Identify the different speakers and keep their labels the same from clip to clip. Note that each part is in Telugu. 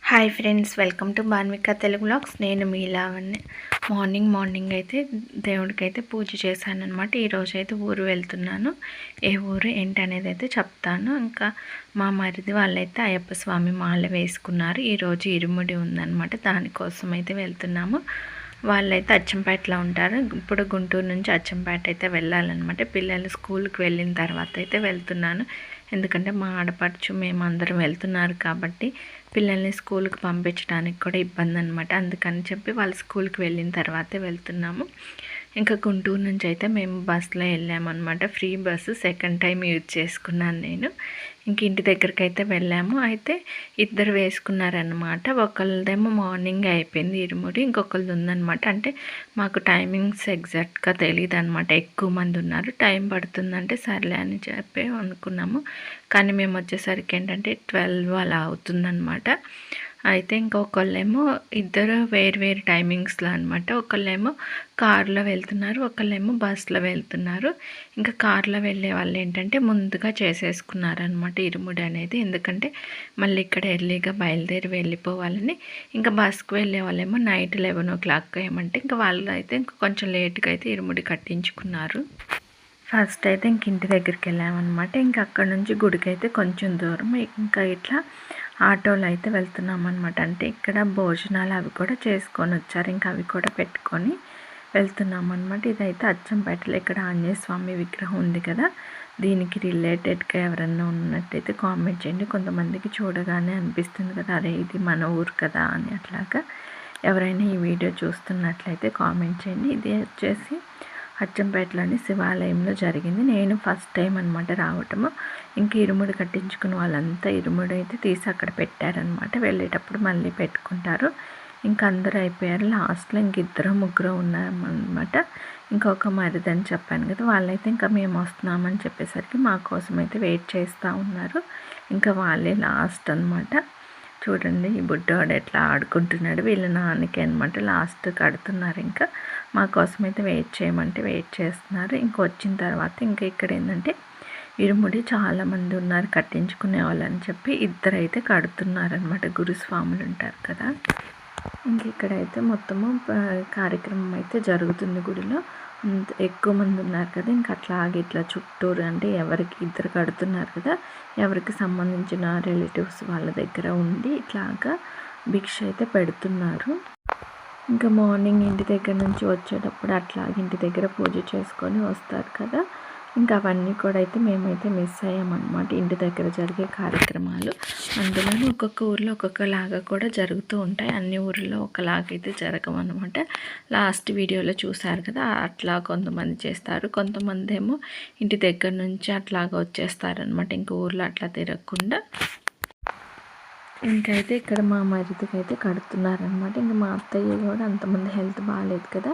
Speaker 1: Hi friends, welcome to Banvika Telugu vlogs. నేను మీ లావణ్య. మార్నింగ్ అయితే దేవుడికి అయితే పూజ చేశాను అనమాట. ఈరోజు అయితే ఊరు వెళ్తున్నాను. ఏ ఊరు ఏంటి అనేది అయితే చెప్తాను. ఇంకా మా మరిది వాళ్ళైతే అయ్యప్ప స్వామి మాల వేసుకున్నారు. ఈరోజు ఇరుముడి ఉందన్నమాట, దానికోసం అయితే వెళ్తున్నాము. వాళ్ళైతే అచ్చంపేటలో ఉంటారు. ఇప్పుడు గుంటూరు నుంచి అచ్చంపేట అయితే వెళ్ళాలన్నమాట. పిల్లలు స్కూల్కి వెళ్ళిన తర్వాత అయితే వెళ్తున్నాను. ఎందుకంటే మా ఆడపడుచు మేమందరం వెళ్తున్నారు కాబట్టి పిల్లల్ని స్కూల్కి పంపించడానికి కూడా ఇబ్బంది అనమాట. అందుకని చెప్పి వాళ్ళు స్కూల్కి వెళ్ళిన తర్వాతే వెళ్తున్నాము. ఇంకా గుంటూరు నుంచి అయితే మేము బస్సులో వెళ్ళామన్నమాట. Free bus second time use చేసుకున్నాను నేను. ఇంక ఇంటి దగ్గరికి అయితే వెళ్ళాము. అయితే ఇద్దరు వేసుకున్నారనమాట. ఒకళ్ళదేమో మార్నింగ్ అయిపోయింది ఇరుముడి, ఇంకొకరిది ఉందన్నమాట. అంటే మాకు టైమింగ్స్ ఎగ్జాక్ట్గా తెలియదు అనమాట. ఎక్కువ మంది ఉన్నారు, టైం పడుతుందంటే సర్లే అని చెప్పి అనుకున్నాము. కానీ మేము వచ్చేసరికి ఏంటంటే 12 అలా అవుతుందన్నమాట. అయితే ఇంకొకళ్ళేమో ఇద్దరు వేరు టైమింగ్స్లో అనమాట. ఒకళ్ళేమో కారులో వెళ్తున్నారు, ఒకళ్ళేమో బస్సులో వెళ్తున్నారు. ఇంకా కారులో వెళ్ళే వాళ్ళు ఏంటంటే ముందుగా చేసేసుకున్నారనమాట ఇరుముడి అనేది. ఎందుకంటే మళ్ళీ ఇక్కడ ఎర్లీగా బయలుదేరి వెళ్ళిపోవాలని. ఇంకా బస్కి వెళ్ళే వాళ్ళేమో నైట్ 11 ఏమంటే ఇంకా వాళ్ళు అయితే ఇంకా కొంచెం లేట్గా అయితే ఇరుముడి కట్టించుకున్నారు. ఫస్ట్ అయితే ఇంక ఇంటి దగ్గరికి వెళ్ళామన్నమాట. ఇంకా అక్కడ నుంచి గుడికి అయితే కొంచెం దూరం. ఇంకా ఇట్లా ఆటోలో అయితే వెళ్తున్నాం అనమాట. అంటే ఇక్కడ భోజనాలు అవి కూడా చేసుకొని వచ్చారు. ఇంకా అవి కూడా పెట్టుకొని వెళ్తున్నాం అనమాట. ఇదైతే అచ్చంపేటలో ఇక్కడ ఆంజనేయ స్వామి విగ్రహం ఉంది కదా, దీనికి రిలేటెడ్గా ఎవరన్నా ఉన్నట్టయితే కామెంట్ చేయండి. కొంతమందికి చూడగానే అనిపిస్తుంది కదా, అరే ఇది మన ఊరు కదా అని. అట్లాగా ఎవరైనా ఈ వీడియో చూస్తున్నట్లయితే కామెంట్ చేయండి. ఇది వచ్చేసి అచ్చంపేటలోని శివాలయంలో జరిగింది. నేను ఫస్ట్ టైం అనమాట రావటము. ఇంక ఇరుముడి కట్టించుకున్న వాళ్ళంతా ఇరుముడి అయితే తీసి అక్కడ పెట్టారనమాట. వెళ్ళేటప్పుడు మళ్ళీ పెట్టుకుంటారు. ఇంక అందరూ అయిపోయారు. లాస్ట్లో ఇంక ఇద్దరు ముగ్గురు ఉన్నారన్నమాట. ఇంకొక మరిదని చెప్పాను కదా, వాళ్ళైతే ఇంకా మేము వస్తున్నామని చెప్పేసరికి మా కోసం అయితే వెయిట్ చేస్తూ ఉన్నారు. ఇంకా వాళ్ళే లాస్ట్ అనమాట. చూడండి ఈ బుడ్డోడు ఎట్లా ఆడుకుంటున్నాడు. వీళ్ళ నాన్నకి అనమాట లాస్ట్ కడుతున్నారు. ఇంకా మా కోసం అయితే వెయిట్ చేయమంటే వెయిట్ చేస్తున్నారు. ఇంక వచ్చిన తర్వాత ఇంకా ఇక్కడ ఏంటంటే ఇరుముడి చాలామంది ఉన్నారు కట్టించుకునే వాళ్ళని చెప్పి ఇద్దరైతే కడుతున్నారనమాట. గురుస్వాములు ఉంటారు కదా. ఇంక ఇక్కడైతే మొత్తము కార్యక్రమం అయితే జరుగుతుంది గుడిలో. ఎక్కువ మంది ఉన్నారు కదా, ఇంక అట్లాగే ఇట్లా చుట్టూరు అంటే ఎవరికి ఇద్దరు కడుతున్నారు కదా, ఎవరికి సంబంధించిన రిలేటివ్స్ వాళ్ళ దగ్గర ఉండి ఇట్లాగా భిక్ష అయితే పెడుతున్నారు. ఇంకా మార్నింగ్ ఇంటి దగ్గర నుంచి వచ్చేటప్పుడు అట్లాగే ఇంటి దగ్గర పూజ చేసుకొని వస్తారు కదా, ఇంకా అవన్నీ కూడా అయితే మేమైతే మిస్ అయ్యామన్నమాట. ఇంటి దగ్గర జరిగే కార్యక్రమాలు అందులోనూ ఒక్కొక్క ఊర్లో ఒక్కొక్కలాగా కూడా జరుగుతూ ఉంటాయి. అన్ని ఊర్లో ఒకలాగైతే జరగమన్నమాట. లాస్ట్ వీడియోలో చూసారు కదా, అట్లా కొంతమంది చేస్తారు, కొంతమంది ఏమో ఇంటి దగ్గర నుంచి అట్లాగా వచ్చేస్తారనమాట. ఇంక ఊర్లో అట్లా తిరగకుండా. ఇంకైతే ఇక్కడ మా మరిదికి అయితే కడుతున్నారనమాట. ఇంక మా అత్తయ్య కూడా అంతమంది హెల్త్ బాగాలేదు కదా,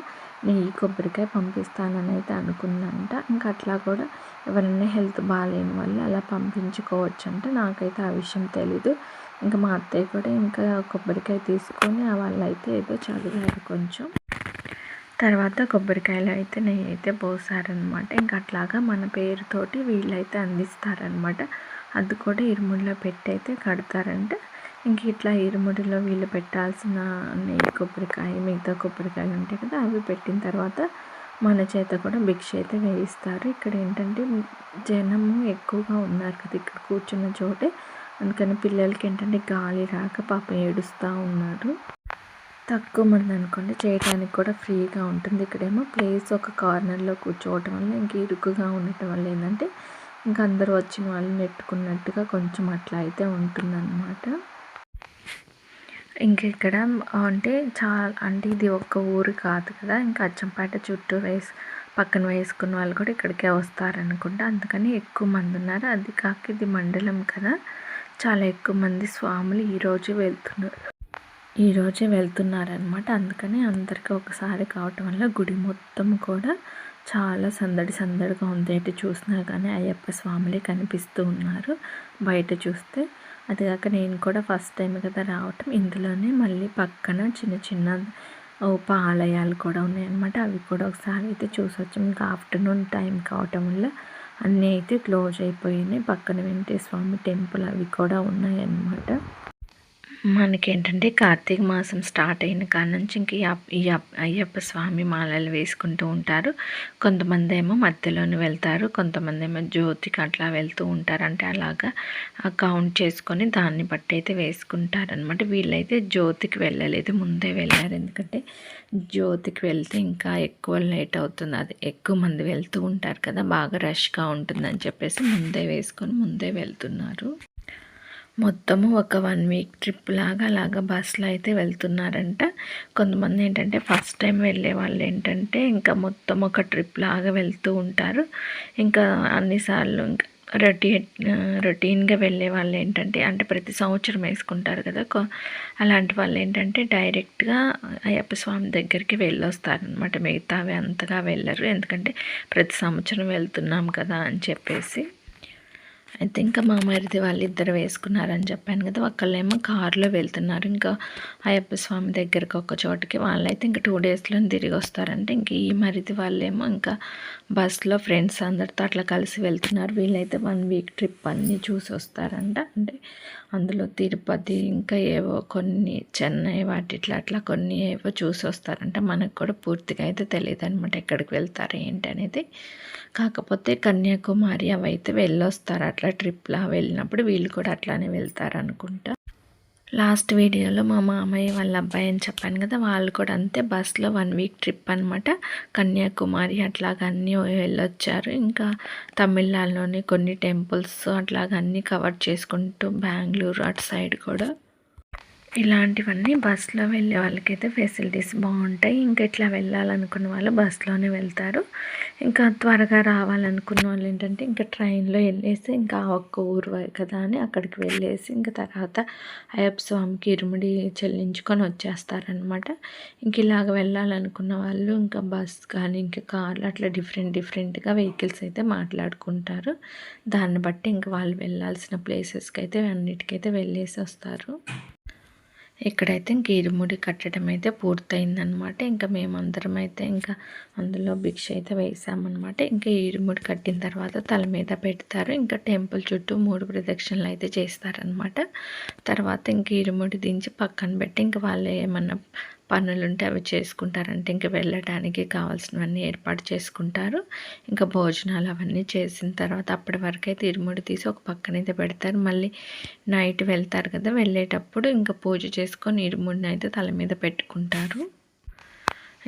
Speaker 1: నెయ్యి కొబ్బరికాయ పంపిస్తానని అయితే అనుకున్నాంట. ఇంకా అట్లా కూడా ఎవరైనా హెల్త్ బాగాలేని వాళ్ళు అలా పంపించుకోవచ్చు అంటే, నాకైతే ఆ విషయం తెలీదు. ఇంకా మా అత్తయ్య కూడా ఇంకా కొబ్బరికాయ తీసుకొని వాళ్ళు అయితే ఏదో చదివారు కొంచెం. తర్వాత కొబ్బరికాయలు అయితే నెయ్యి అయితే పోసారనమాట. ఇంకా అట్లాగా మన పేరుతోటి వీళ్ళైతే అందిస్తారనమాట. అది కూడా ఇరుముడిలో పెట్టి అయితే కడతారంటే. ఇంక ఇట్లా ఇరుముడిలో వీళ్ళు పెట్టాల్సిన నెయ్యి కొబ్బరికాయ మిగతా కొబ్బరికాయలు ఉంటాయి కదా, అవి పెట్టిన తర్వాత మన చేత కూడా భిక్ష అయితే వేయిస్తారు. ఇక్కడ ఏంటంటే జనము ఎక్కువగా ఉన్నారు కదా ఇక్కడ కూర్చున్న చోటే, అందుకని పిల్లలకి ఏంటంటే గాలి రాక పాపం ఏడుస్తూ ఉన్నారు. తక్కువ మంది అనుకోండి, చేయడానికి కూడా ఫ్రీగా ఉంటుంది. ఇక్కడేమో ప్లేస్ ఒక కార్నర్లో కూర్చోవటం వల్ల ఇంక ఇరుకుగా ఉండటం వల్ల ఏంటంటే ఇంక అందరూ వచ్చిన వాళ్ళు నెట్టుకున్నట్టుగా కొంచెం అట్లా అయితే ఉంటుందన్నమాట. ఇంక ఇక్కడ అంటే ఇది ఒక్క ఊరు కాదు కదా, ఇంకా అచ్చంపేట చుట్టూ పక్కన వేసుకున్న వాళ్ళు కూడా ఇక్కడికే వస్తారనుకుంటా. అందుకని ఎక్కువ మంది ఉన్నారు. అది కాక ఇది మండలం కదా, చాలా ఎక్కువ మంది స్వాములు ఈరోజే వెళ్తున్నారనమాట. అందుకని అందరికీ ఒకసారి కావటం వల్ల గుడి మొత్తం కూడా చాలా సందడిగా ఉంది. ఎటు చూసినా కానీ అయ్యప్ప స్వాములే కనిపిస్తూ ఉన్నారు బయట చూస్తే. అది కాక నేను కూడా ఫస్ట్ టైం కదా రావటం. ఇందులోనే మళ్ళీ పక్కన చిన్న ఆలయాలు కూడా ఉన్నాయన్నమాట. అవి కూడా ఒకసారి అయితే చూసొచ్చాం. ఇంకా ఆఫ్టర్నూన్ టైం కావటం వల్ల అన్నీ అయితే క్లోజ్ అయిపోయినాయి. పక్కన వెంకటేశ్వర స్వామి టెంపుల్ అవి కూడా ఉన్నాయన్నమాట. మనకేంటంటే కార్తీక మాసం స్టార్ట్ అయిన కాడ నుంచి ఇంక అయ్యప్ప స్వామి మాలలు వేసుకుంటూ ఉంటారు. కొంతమంది ఏమో మధ్యలోనే వెళ్తారు, కొంతమంది ఏమో జ్యోతికి అట్లా వెళ్తూ ఉంటారు. అంటే అలాగా కౌంట్ చేసుకొని దాన్ని బట్టి అయితే వేసుకుంటారనమాట. వీళ్ళైతే జ్యోతికి వెళ్ళలేదు, ముందే వెళ్ళారు. ఎందుకంటే జ్యోతికి వెళ్తే ఇంకా ఎక్కువ లేట్ అవుతుంది, అది ఎక్కువ మంది వెళ్తూ ఉంటారు కదా, బాగా రష్గా ఉంటుందని చెప్పేసి ముందే వేసుకొని ముందే వెళ్తున్నారు. మొత్తము ఒక 1 వీక్ ట్రిప్ లాగా అలాగా బస్సులో అయితే వెళ్తున్నారంట. కొంతమంది ఏంటంటే ఫస్ట్ టైం వెళ్ళే వాళ్ళు ఏంటంటే ఇంకా మొత్తం ఒక ట్రిప్ లాగా వెళ్తూ ఉంటారు. ఇంకా అన్నిసార్లు ఇంకా రొటీన్గా వెళ్ళే వాళ్ళు ఏంటంటే అంటే ప్రతి సంవత్సరం వేసుకుంటారు కదా, అలాంటి వాళ్ళు ఏంటంటే డైరెక్ట్గా అయ్యప్ప స్వామి దగ్గరికి వెళ్ళొస్తారనమాట. మిగతావి అంతగా వెళ్ళరు, ఎందుకంటే ప్రతి సంవత్సరం వెళ్తున్నాం కదా అని చెప్పేసి. అయితే ఇంకా మా మరిది వాళ్ళిద్దరు వేసుకున్నారని చెప్పాను కదా, ఒకళ్ళేమో కారులో వెళ్తున్నారు ఇంకా అయ్యప్ప స్వామి దగ్గరికి ఒక చోటుకి. వాళ్ళైతే ఇంకా 2 డేస్లో తిరిగి వస్తారంటే, ఇంక ఈ మరిది వాళ్ళేమో ఇంకా బస్సులో ఫ్రెండ్స్ అందరితో అట్లా కలిసి వెళ్తున్నారు. వీళ్ళైతే 1 వీక్ ట్రిప్ అన్నీ చూసి వస్తారంట. అంటే అందులో తిరుపతి ఇంకా ఏవో కొన్ని చెన్నై అట్లా కొన్ని ఏవో చూసి వస్తారంట. మనకు కూడా పూర్తిగా అయితే తెలియదు అనమాట ఎక్కడికి వెళ్తారు ఏంటి అనేది. కాకపోతే కన్యాకుమారి అవి అయితే వెళ్ళొస్తారు, అట్లా ట్రిప్లా వెళ్ళినప్పుడు వీళ్ళు కూడా అట్లానే వెళ్తారు అనుకుంటా. లాస్ట్ వీడియోలో మా మామయ్య వాళ్ళ అబ్బాయి అని చెప్పాను కదా, వాళ్ళు కూడా అంతే బస్సులో 1 వీక్ ట్రిప్ అనమాట. కన్యాకుమారి అట్లాగా అన్నీ వెళ్ళొచ్చారు. ఇంకా తమిళనాడులోని కొన్ని టెంపుల్స్ అట్లాగా అన్నీ కవర్ చేసుకుంటూ బెంగళూరు అటు సైడ్ కూడా ఇలాంటివన్నీ బస్సులో వెళ్ళే వాళ్ళకైతే ఫెసిలిటీస్ బాగుంటాయి. ఇంకా ఇట్లా వెళ్ళాలనుకున్న వాళ్ళు బస్సులోనే వెళ్తారు. ఇంకా త్వరగా రావాలనుకున్న వాళ్ళు ఏంటంటే ఇంకా ట్రైన్లో వెళ్ళేసి ఇంకా ఒక్క ఊరు కదా అని అక్కడికి వెళ్ళేసి ఇంకా తర్వాత అయ్యప్ప స్వామికి ఇరుముడి చెల్లించుకొని వచ్చేస్తారనమాట. ఇంక ఇలాగ వెళ్ళాలనుకున్న వాళ్ళు ఇంకా బస్ కానీ ఇంకా కార్లు అట్లా డిఫరెంట్గా వెహికల్స్ అయితే మాట్లాడుకుంటారు. దాన్ని బట్టి ఇంకా వాళ్ళు వెళ్ళాల్సిన ప్లేసెస్కి అయితే అన్నిటికైతే వెళ్ళేసి వస్తారు. ఇక్కడైతే ఇంక ఇరుముడి కట్టడం అయితే పూర్తయిందనమాట. ఇంకా మేమందరం అయితే ఇంకా అందులో భిక్ష అయితే వేసామన్నమాట. ఇంకా ఇరుముడి కట్టిన తర్వాత తల మీద పెడతారు. ఇంకా టెంపుల్ చుట్టూ 3 ప్రదక్షిణలు అయితే చేస్తారనమాట. తర్వాత ఇంక ఇరుముడి దించి పక్కన పెట్టి ఇంకా వాళ్ళు ఏమన్నా పనులుంటే అవి చేసుకుంటారంటే ఇంకా వెళ్ళడానికి కావాల్సినవన్నీ ఏర్పాటు చేసుకుంటారు. ఇంకా భోజనాలు అవన్నీ చేసిన తర్వాత అప్పటి వరకు అయితే ఇరుముడి తీసి ఒక పక్కనైతే పెడతారు. మళ్ళీ నైట్ వెళ్తారు కదా, వెళ్ళేటప్పుడు ఇంకా పూజ చేసుకొని ఇరుముడిని అయితే తల మీద పెట్టుకుంటారు.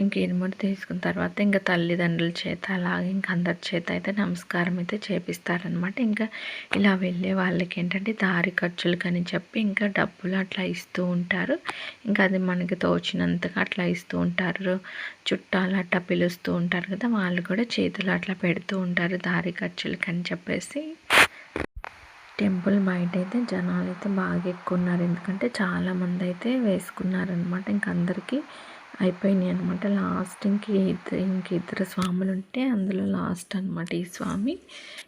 Speaker 1: ఇంక ఇరుముడి తీసుకున్న తర్వాత ఇంకా తల్లిదండ్రుల చేత అలాగే ఇంకా అందరి చేత అయితే నమస్కారం అయితే చేపిస్తారనమాట. ఇంకా ఇలా వెళ్ళే వాళ్ళకి ఏంటంటే దారి ఖర్చులు అని చెప్పి ఇంకా డబ్బులు అట్లా ఇస్తూ ఉంటారు. ఇంకా అది మనకి తోచినంతగా అట్లా ఇస్తూ ఉంటారు. చుట్టాలు అట్లా పిలుస్తూ ఉంటారు కదా, వాళ్ళు కూడా చేతులు అట్లా పెడుతూ ఉంటారు దారి ఖర్చులకి అని చెప్పేసి. టెంపుల్ బయట అయితే జనాలు అయితే బాగా ఎక్కువ ఉన్నారు, ఎందుకంటే చాలామంది అయితే వేసుకున్నారనమాట. ఇంక అందరికీ అయిపోయినాయి అనమాట. లాస్ట్ ఇద్దరు స్వాములు ఉంటే అందులో లాస్ట్ అనమాట ఈ స్వామి.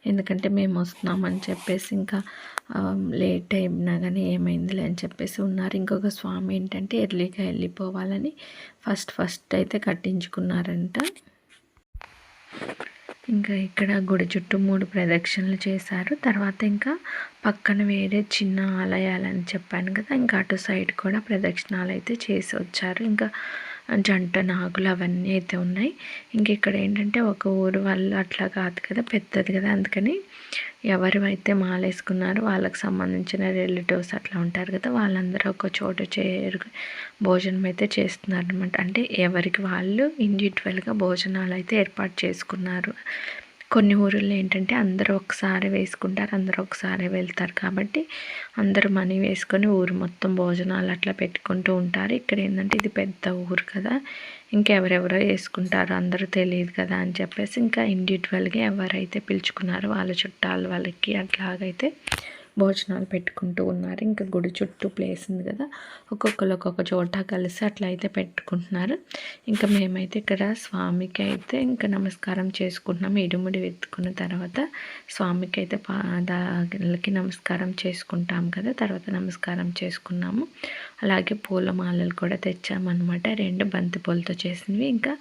Speaker 1: ఎందుకంటే మేము వస్తున్నామని చెప్పేసి ఇంకా లేట్ అయినా కానీ ఏమైందిలే అని చెప్పేసి ఉన్నారు. ఇంకొక స్వామి ఏంటంటే ఎర్లీగా వెళ్ళిపోవాలని ఫస్ట్ అయితే కట్టించుకున్నారంట. ఇంకా ఇక్కడ గుడి చుట్టూ 3 ప్రదక్షిణలు చేశారు. తర్వాత ఇంకా పక్కన వేరే చిన్న ఆలయాలని చెప్పాను కదా, ఇంకా అటు సైడ్ కూడా ప్రదక్షిణాలు అయితే చేసి వచ్చారు. ఇంకా జంట నాగులు అవన్నీ అయితే ఉన్నాయి. ఇంక ఇక్కడ ఏంటంటే ఒక ఊరు వాళ్ళు అట్లా కాదు కదా, పెద్దది కదా, అందుకని ఎవరైతే మాలేసుకున్నారో వాళ్ళకి సంబంధించిన రిలేటివ్స్ అట్లా ఉంటారు కదా, వాళ్ళందరూ ఒక చోట భోజనం అయితే చేస్తున్నారు అనమాట. అంటే ఎవరికి వాళ్ళు ఇండివిజువల్గా భోజనాలు అయితే ఏర్పాటు చేసుకున్నారు. కొన్ని ఊళ్ళో ఏంటంటే అందరూ ఒకసారి వేసుకుంటారు, అందరూ ఒకసారి వెళ్తారు కాబట్టి అందరూ మనీ వేసుకొని ఊరు మొత్తం భోజనాలు అట్లా పెట్టుకుంటూ ఉంటారు. ఇక్కడ ఏంటంటే ఇది పెద్ద ఊరు కదా, ఇంకెవరెవరో వేసుకుంటారు, అందరూ తెలియదు కదా అని చెప్పేసి ఇంకా ఇండివిజువల్గా ఎవరైతే పిలుచుకున్నారో వాళ్ళ చుట్టాలు వాళ్ళకి అట్లాగైతే భోజనాలు పెట్టుకుంటూ ఉన్నారు. ఇంకా గుడి చుట్టూ ప్లేస్ ఉంది కదా, ఒక్కొక్కరు ఒక్కొక్క చోట కలిసి అట్లా అయితే పెట్టుకుంటున్నారు. ఇంకా మేమైతే ఇక్కడ స్వామికి అయితే ఇంకా నమస్కారం చేసుకుంటున్నాము. ఇరుముడి వెతుకున్న తర్వాత స్వామికి అయితే పాదాలకి నమస్కారం చేసుకుంటాం కదా, తర్వాత నమస్కారం చేసుకున్నాము. అలాగే పూలమాలలు కూడా తెచ్చామన్నమాట, 2 బంతి పూలతో చేసినవి. ఇంకా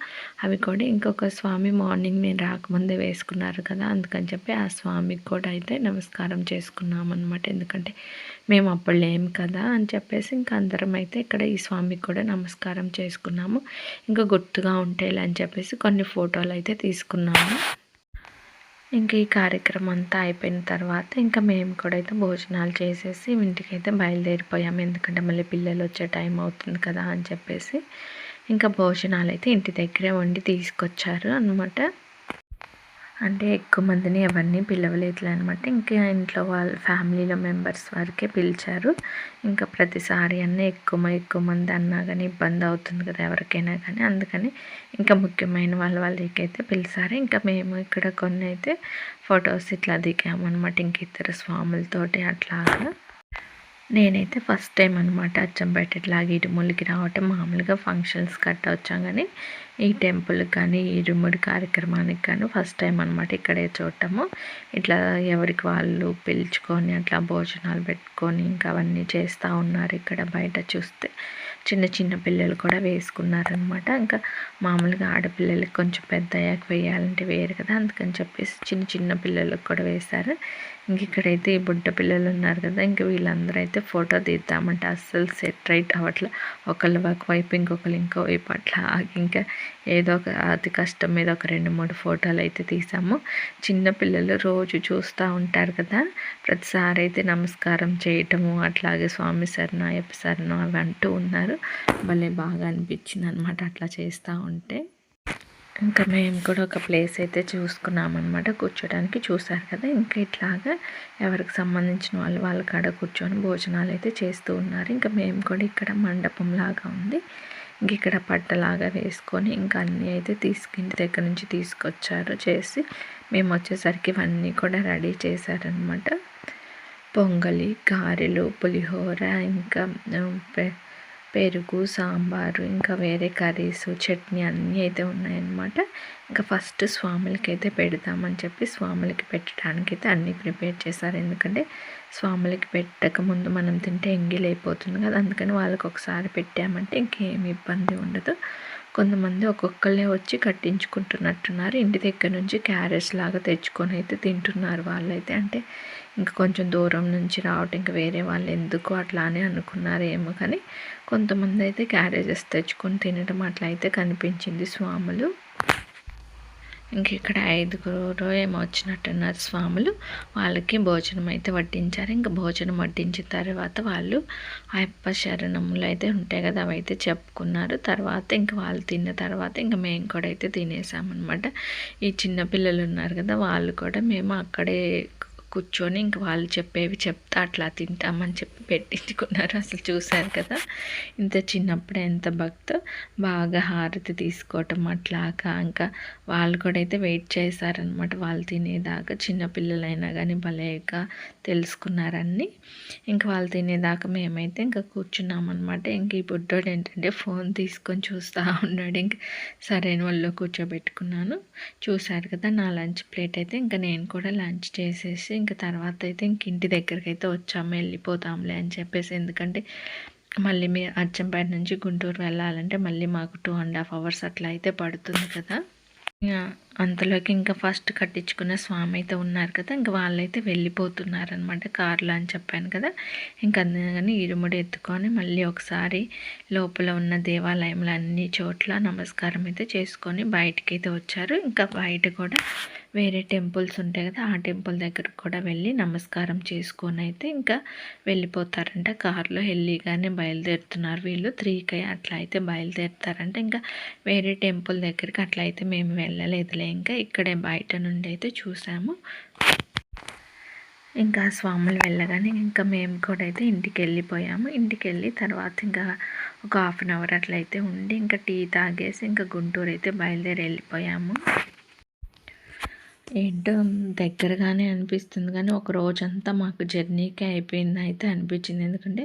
Speaker 1: అవి కూడా ఇంకొక స్వామి మార్నింగ్ నేను రాకముందే వేసుకున్నారు కదా, అందుకని చెప్పి ఆ స్వామికి కూడా అయితే నమస్కారం చేసుకున్నామన్నమాట. అనమాట. ఎందుకంటే మేము అప్పుడు లేము కదా అని చెప్పేసి ఇంకా అందరం అయితే ఇక్కడ ఈ స్వామికి కూడా నమస్కారం చేసుకున్నాము. ఇంకా గుర్తుగా ఉంటేలా అని చెప్పేసి కొన్ని ఫోటోలు అయితే తీసుకున్నాము. ఇంక ఈ కార్యక్రమం అంతా అయిపోయిన తర్వాత ఇంకా మేము కూడా అయితే భోజనాలు చేసేసి ఇంటికైతే బయలుదేరిపోయాము. ఎందుకంటే మళ్ళీ పిల్లలు వచ్చే టైం అవుతుంది కదా అని చెప్పేసి ఇంకా భోజనాలు అయితే ఇంటి దగ్గరే వండి తీసుకొచ్చారు అనమాట. అంటే ఎక్కువ మందిని ఎవరిని పిలవలేదు అనమాట. ఇంకా ఇంట్లో వాళ్ళ ఫ్యామిలీలో మెంబర్స్ వరకే పిలిచారు. ఇంకా ప్రతిసారి అన్నీ ఎక్కువ మంది అన్నా కానీ ఇబ్బంది అవుతుంది కదా ఎవరికైనా కానీ, అందుకని ఇంకా ముఖ్యమైన వాళ్ళకైతే పిలిచారు. ఇంకా మేము ఇక్కడ కొన్ని అయితే ఫొటోస్ ఇట్లా దిగామన్నమాట. ఇంక ఇద్దరు స్వాములతోటి అట్లాగా. నేనైతే ఫస్ట్ టైం అనమాట అచ్చంపేట ఇట్లాగ ఇరుములకి రావటం. మామూలుగా ఫంక్షన్స్ కట్ట వచ్చాం కానీ ఈ టెంపుల్కి కానీ ఇరుముడి కార్యక్రమానికి కానీ ఫస్ట్ టైం అనమాట ఇక్కడే చూడటము. ఇట్లా ఎవరికి వాళ్ళు పిలుచుకొని అట్లా భోజనాలు పెట్టుకొని ఇంకా అవన్నీ చేస్తూ ఉన్నారు. ఇక్కడ బయట చూస్తే చిన్న పిల్లలు కూడా వేసుకున్నారనమాట. ఇంకా మామూలుగా ఆడపిల్లలకి కొంచెం పెద్ద అయ్యాక వేయాలంటే వేరు కదా, అందుకని చెప్పేసి చిన్న పిల్లలకు కూడా వేశారు. ఇంక ఇక్కడైతే ఈ బుడ్డ పిల్లలు ఉన్నారు కదా, ఇంక వీళ్ళందరూ అయితే ఫోటో తీద్దామంటే అస్సలు సెట్ రైట్ అవ్వట్లా. ఒకళ్ళు ఒక వైపు ఇంకొకరు ఇంకో వైపు అట్లా ఇంకా ఏదో ఒక అతి కష్టం మీద ఒక 2-3 ఫోటోలు అయితే తీసాము. చిన్నపిల్లలు రోజు చూస్తూ ఉంటారు కదా, ప్రతిసారి అయితే నమస్కారం చేయటము అట్లాగే స్వామి శరణం అయ్యప్ప శరణం అవి అంటూ ఉన్నారు. భలే బాగా అనిపించింది అనమాట అట్లా చేస్తూ ఉంటే. ఇంకా మేము కూడా ఒక ప్లేస్ అయితే చూసుకున్నామన్నమాట కూర్చోడానికి. చూసారు కదా, ఇంకా ఇట్లాగా ఎవరికి సంబంధించిన వాళ్ళ కాడ కూర్చొని భోజనాలు అయితే చేస్తూ ఉన్నారు. ఇంకా మేము కూడా ఇక్కడ మండపం లాగా ఉంది, ఇంక ఇక్కడ పట్టలాగా వేసుకొని ఇంకా అన్నీ అయితే ఇంటి దగ్గర నుంచి తీసుకొచ్చారు చేసి. మేము వచ్చేసరికి ఇవన్నీ కూడా రెడీ చేశారనమాట. పొంగలి, గారెలు, పులిహోర, ఇంకా పెరుగు, సాంబారు, ఇంకా వేరే కర్రీస్, చట్నీ అన్నీ అయితే ఉన్నాయన్నమాట. ఇంకా ఫస్ట్ స్వాములకి అయితే పెడదామని చెప్పి స్వాములకి పెట్టడానికి అయితే అన్నీ ప్రిపేర్ చేశారు. ఎందుకంటే స్వాములకి పెట్టకముందు మనం తింటే ఎంగిలైపోతుంది కదా, అందుకని వాళ్ళకి ఒకసారి పెట్టామంటే ఇంకేమి ఇబ్బంది ఉండదు. కొంతమంది ఒక్కొక్కళ్ళే వచ్చి కట్టించుకుంటున్నట్టున్నారు. ఇంటి దగ్గర నుంచి క్యారెట్స్ లాగా తెచ్చుకొని అయితే తింటున్నారు వాళ్ళైతే. అంటే ఇంకా కొంచెం దూరం నుంచి రావటం, ఇంకా వేరే వాళ్ళు ఎందుకు అట్లానే అనుకున్నారేమో కానీ కొంతమంది అయితే క్యారేజెస్ తెచ్చుకొని తినడం అట్లా అయితే కనిపించింది స్వాములు. ఇంక ఇక్కడ 5గురు ఏమో వచ్చినట్టున్నారు స్వాములు. వాళ్ళకి భోజనం అయితే వడ్డించారు. ఇంకా భోజనం వడ్డించిన తర్వాత వాళ్ళు అయ్యప్ప శరణములు అయితే ఉంటాయి కదా, అవి అయితే చెప్పుకున్నారు. తర్వాత ఇంకా వాళ్ళు తిన్న తర్వాత ఇంకా మేము కూడా అయితే తినేసామన్నమాట. ఈ చిన్నపిల్లలు ఉన్నారు కదా, వాళ్ళు కూడా మేము అక్కడే కూర్చొని ఇంక వాళ్ళు చెప్పేవి చెప్తా అట్లా తింటామని చెప్పి పెట్టించుకున్నారు. అసలు చూశారు కదా, ఇంత చిన్నప్పుడే ఎంత భక్తో బాగా హారతి తీసుకోవటం అట్లాగా. ఇంకా వాళ్ళు కూడా అయితే వెయిట్ చేశారనమాట వాళ్ళు తినేదాకా. చిన్నపిల్లలైనా కానీ భలేగా తెలుసుకున్నారన్నీ. ఇంకా వాళ్ళు తినేదాకా మేమైతే ఇంకా కూర్చున్నామన్నమాట. ఇంక ఈ బుడ్డోడు ఏంటంటే ఫోన్ తీసుకొని చూస్తూ ఉన్నాడు. ఇంక సరైన వాళ్ళు కూర్చోబెట్టుకున్నాను. చూశారు కదా నా లంచ్ ప్లేట్ అయితే. ఇంకా నేను కూడా లంచ్ చేసేసి ఇంకా తర్వాత అయితే ఇంటి దగ్గరికి అయితే వచ్చాము, వెళ్ళిపోతాంలే అని చెప్పేసి. ఎందుకంటే మళ్ళీ మీరు అచ్చంపేట నుంచి గుంటూరు వెళ్ళాలంటే మళ్ళీ మాకు 2.5 hours అట్లా అయితే పడుతుంది కదా. అంతలోకి ఇంకా ఫస్ట్ కట్టించుకున్న స్వామి అయితే ఉన్నారు కదా, ఇంకా వాళ్ళైతే వెళ్ళిపోతున్నారనమాట కార్లో అని చెప్పాను కదా. ఇంకా అందుకని ఇరుముడి ఎత్తుకొని మళ్ళీ ఒకసారి లోపల ఉన్న దేవాలయంలో అన్ని చోట్ల నమస్కారం అయితే చేసుకొని బయటికి అయితే వచ్చారు. ఇంకా బయట కూడా వేరే టెంపుల్స్ ఉంటాయి కదా, ఆ టెంపుల్ దగ్గరకు కూడా వెళ్ళి నమస్కారం చేసుకొని అయితే ఇంకా వెళ్ళిపోతారంట. కారులో ఎల్లీగానే బయలుదేరుతున్నారు వీళ్ళు. 3కి అట్లా అయితే బయలుదేరుతారంట. ఇంకా వేరే టెంపుల్ దగ్గరికి అట్లా అయితే మేము వెళ్ళలేదులే, ఇంకా ఇక్కడే బయట నుండి అయితే చూసాము. ఇంకా స్వాములు వెళ్ళగానే ఇంకా మేము కూడా అయితే ఇంటికి వెళ్ళిపోయాము. ఇంటికి వెళ్ళి తర్వాత ఇంకా ఒక 1/2 hour అట్లయితే ఉండి ఇంకా టీ తాగేసి ఇంకా గుంటూరు అయితే బయలుదేరి వెళ్ళిపోయాము. ఏంటో దగ్గరగానే అనిపిస్తుంది కానీ ఒక రోజంతా మాకు జర్నీకే అయిపోయింది అయితే అనిపించింది. ఎందుకంటే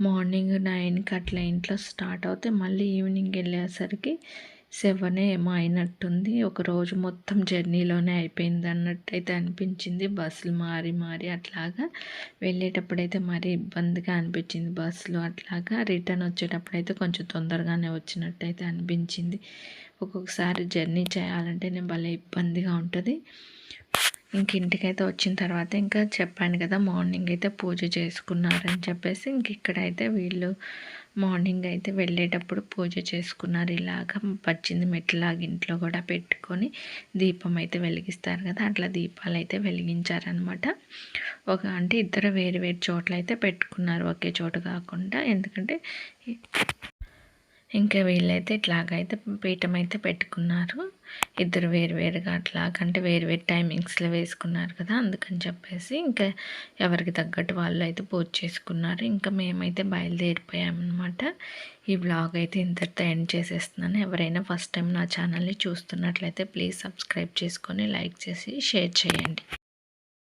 Speaker 1: మార్నింగ్ 9కి అట్లా ఇంట్లో స్టార్ట్ అవుతే మళ్ళీ ఈవినింగ్ వెళ్ళేసరికి 7 ఏమో అయినట్టుంది. ఒక రోజు మొత్తం జర్నీలోనే అయిపోయింది అన్నట్టు అయితే అనిపించింది. బస్సులు మారి అట్లాగా వెళ్ళేటప్పుడైతే మరీ ఇబ్బందిగా అనిపించింది బస్సులు అట్లాగా. రిటర్న్ వచ్చేటప్పుడైతే కొంచెం తొందరగానే వచ్చినట్టు అయితే అనిపించింది. ఒక్కొక్కసారి జర్నీ చేయాలంటే నేను భలే ఇబ్బందిగా ఉంటుంది. ఇంక ఇంటికైతే వచ్చిన తర్వాత ఇంకా చెప్పాను కదా మార్నింగ్ అయితే పూజ చేసుకున్నారని చెప్పేసి ఇంక ఇక్కడైతే వీళ్ళు మార్నింగ్ అయితే వెళ్ళేటప్పుడు పూజ చేసుకున్నారు. ఇలాగ పచ్చింది మెట్లాగా ఇంట్లో కూడా పెట్టుకొని దీపం అయితే వెలిగిస్తారు కదా, అట్లా దీపాలు అయితే వెలిగించారనమాట. అంటే ఇద్దరు వేరు వేరు చోట్ల అయితే పెట్టుకున్నారు, ఒకే చోట కాకుండా. ఎందుకంటే ఇంకా వీళ్ళైతే ఇట్లాగైతే పీఠం అయితే పెట్టుకున్నారు. ఇద్దరు వేరువేరుగా అట్లాగంటే వేరువేరు టైమింగ్స్లో వేసుకున్నారు కదా, అందుకని చెప్పేసి ఇంకా ఎవరికి తగ్గట్టు వాళ్ళు అయితే పూజ చేసుకున్నారు. ఇంకా మేమైతే బయలుదేరిపోయామన్నమాట. ఈ వ్లాగ్ అయితే ఇంతటితో ఎండ్ చేసేస్తున్నాను. ఎవరైనా ఫస్ట్ టైం నా ఛానల్ని చూస్తున్నట్లయితే ప్లీజ్ సబ్స్క్రైబ్ చేసుకొని లైక్ చేసి షేర్ చేయండి.